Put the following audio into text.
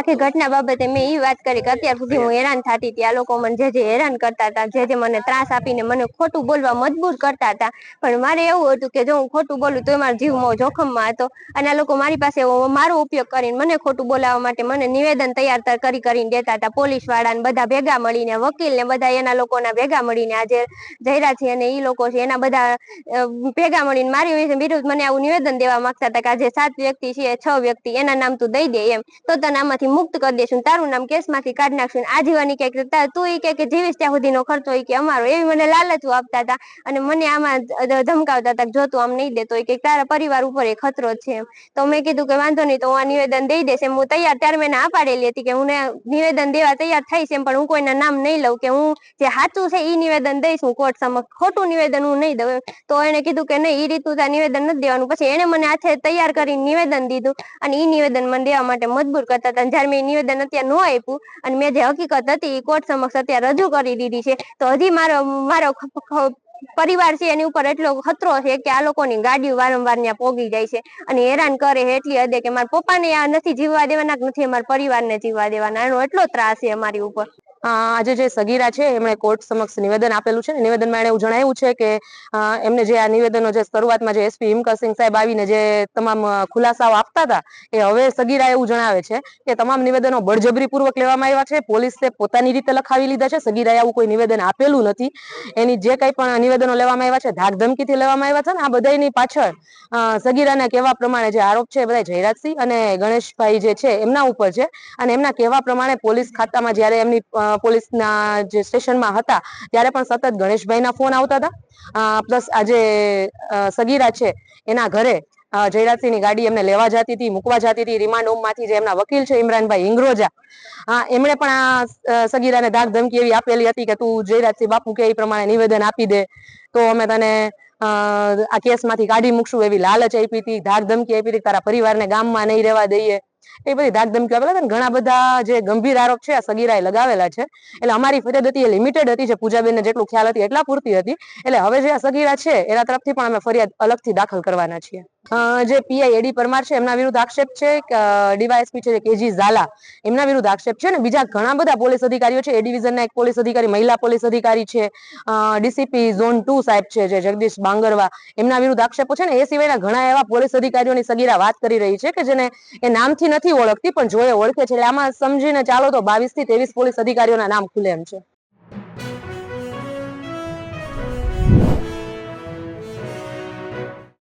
આખી ઘટના બાબતે મેં એ વાત કરી કે અત્યાર સુધી હું હેરાન થતી હતી, આ લોકો મને જે હેરાન કરતા હતા, જે મને ત્રાસ આપીને મને ખોટું બોલવા મજબૂર કરતા હતા, પણ મારે એવું હતું કે જો હું ખોટું બોલું તો મારો જીવ જોખમમાં હતો અને આ લોકો મારી પાસે મારો ઉપયોગ કરીને મને ખોટું બોલાવવા માટે મને નિવેદન તૈયાર કરીને દેતા હતા. પોલીસ વાળાને બધા ભેગા મળીને, વકીલ ને બધા એના લોકોના ભેગા મળીને, આજે જયરા છે અને એ લોકો છે એના બધા ભેગા મળીને મારી વિરુદ્ધ મને આવું નિવેદન દેવા માંગતા હતા કે આજે 7 વ્યક્તિ છે, 6 વ્યક્તિ એના નામ તું દઈ દે એમ, તો તને આમાંથી મુક્ત કરી દેશું, તારું નામ કેસમાંથી કાઢી નાખશું, આજીવન તું કે જીવીશ ત્યાં સુધીનો ખર્ચો કે અમારો, એવી મને લાલચો આપતા હતા અને મને આમાં ધમકાવતા હતા જો તું આમ નહીં દેતો કે તારા પરિવાર ઉપર એ ખતરો છે એમ. તો મેં કીધું કે વાંધો નહીં, તો હું આ નિવેદન દઈ દઈશ એમ. હું તૈયાર, ત્યારે મેં ના પાડેલી હતી કે હું નિવેદન દેવા તૈયાર થઈશ એમ, પણ હું કોઈના નામ નહીં લઉં, કે હું જે સાચું છે એ નિવેદન દઈશ હું કોર્ટ સમક્ષ, ખોટું નિવેદન હું નહીં દઉં. તો એને કીધું કે નહીં, એ રીતનું નિવેદન નથી દેવાનું. પછી એને મને હાથે તૈયાર કરીને નિવેદન દીધું અને એ નિવેદન મને દેવા માટે મજબૂર કરતા હતા. જયારે મેં નિવેદન અત્યારે ન આપ્યું અને મેં જે હકીકત હતી એ કોર્ટ સમક્ષ અત્યારે રજૂ કરી દીધી છે, તો હજી મારો પરિવાર છે એની ઉપર એટલો ખતરો છે કે આ લોકોની ગાડીઓ વારંવાર ત્યાં પોગી જાય છે અને હેરાન કરે છે એટલી હદે કે મારા પપ્પાને આ નથી જીવવા દેવાના, નથી અમારા પરિવારને જીવવા દેવાના. એનો એટલો ત્રાસ છે અમારી ઉપર. આજે જે સગીરા છે એમણે કોર્ટ સમક્ષ નિવેદન આપેલું છે. નિવેદનમાં એણે એવું જણાવ્યું છે કે એમને જે આ નિવેદનો જે શરૂઆતમાં જે એસપી હિમકરસિંહ સાહેબ આવીને જે તમામ ખુલાસાઓ આપતા હતા, એ હવે સગીરા એવું જણાવે છે કે તમામ નિવેદનો બળજબરીપૂર્વક લેવામાં આવ્યા છે, પોલીસે પોતાની રીતે લખાવી લીધા છે, સગીરાએ આવું કોઈ નિવેદન આપેલું નથી. એની જે કંઈ પણ નિવેદનો લેવામાં આવ્યા છે ધાકધમકીથી લેવામાં આવ્યા છે ને આ બધાની પાછળ સગીરાના કહેવા પ્રમાણે જે આરોપ છે એ બધા જયરાજસિંહ અને ગણેશભાઈ જે છે એમના ઉપર છે અને એમના કહેવા પ્રમાણે પોલીસ ખાતામાં જ્યારે એમની પોલીસના જે સ્ટેશનમાં હતા ત્યારે પણ સતત ગણેશભાઈના ફોન આવતા હતા. પ્લસ આજે સગીરા છે એના ઘરે જયરાજસિંહની ગાડી એમને લેવા જતી હતી, મૂકવા જતી હતી. રિમાન્ડ હોમમાંથી જે એમના વકીલ છે ઇમરાનભાઈ ઇંગ્રોજા, એમણે પણ આ સગીરાને ધાક ધમકી એવી આપેલી હતી કે તું જયરાજસિંહ બાપુ કે એ પ્રમાણે નિવેદન આપી દે તો અમે તને આ કેસમાંથી કાઢી મૂકશું, એવી લાલચ આપી હતી, ધાક ધમકી આપી હતી, તારા પરિવારને ગામમાં નહીં રહેવા દઈએ, એ બધી ધાક ધમકી આપેલા હતા. ઘણા બધા જે ગંભીર આરોપ છે આ સગીરાએ લગાવેલા છે. એટલે અમારી ફરિયાદ હતી એ લિમિટેડ હતી, જે પૂજાબેનને જેટલું ખ્યાલ હતી એટલા પૂરતી હતી. એટલે હવે જે આ સગીરા છે એના તરફથી પણ અમે ફરિયાદ અલગથી દાખલ કરવાના છીએ. જે પીઆઈ એડી પરમાર છે એમના વિરુદ્ધ આક્ષેપ છે, ડીવાયએસપી છે કેજી ઝાલા એમના વિરુદ્ધ આક્ષેપ છે, ને બીજા ઘણા બધા પોલીસ અધિકારીઓ છે. એ ડિવિઝનના એક પોલીસ અધિકારી, મહિલા પોલીસ અધિકારી છે, ડીસીપી ઝોન 2 સાહેબ છે જે જગદીશ બાંગરવા, એમના વિરુદ્ધ આક્ષેપો છે ને. એ સિવાયના ઘણા એવા પોલીસ અધિકારીઓની સગીરા વાત કરી રહી છે કે જેને એ નામથી નથી ઓળખતી, પણ જો એ ઓળખે છે. એટલે આમાં સમજીને ચાલો તો 22 થી 23 પોલીસ અધિકારીઓના નામ ખુલે એમ છે.